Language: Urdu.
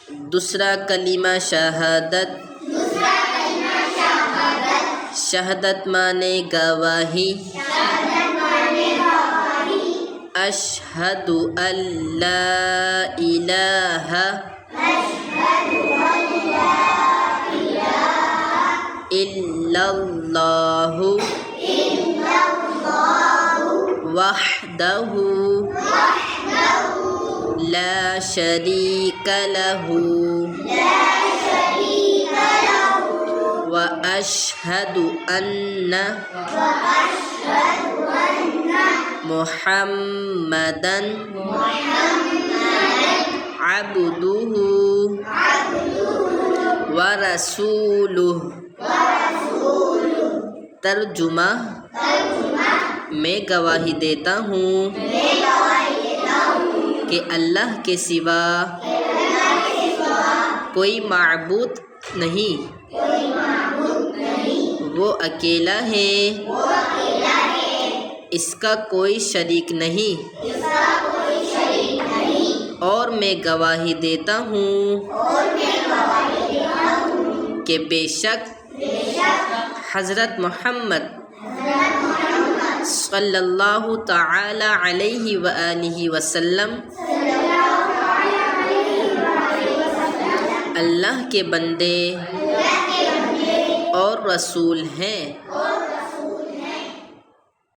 دوسرا کلمہ شہادت، شہادت مانے گواہی، اشہد ان لا الہ الا اللہ وحدہ لا شریک لہ واشہد ان محمدا عبدہ ورسولہ۔ ترجمہ: میں گواہی دیتا ہوں کہ اللہ کے سوا کوئی معبود نہیں، وہ اکیلا ہے، اس کا کوئی شریک نہیں، اور میں گواہی دیتا ہوں کہ بے شک حضرت محمد صلی اللہ تعالی علیہ وآلہ وسلم اللہ کے بندے اور رسول ہیں۔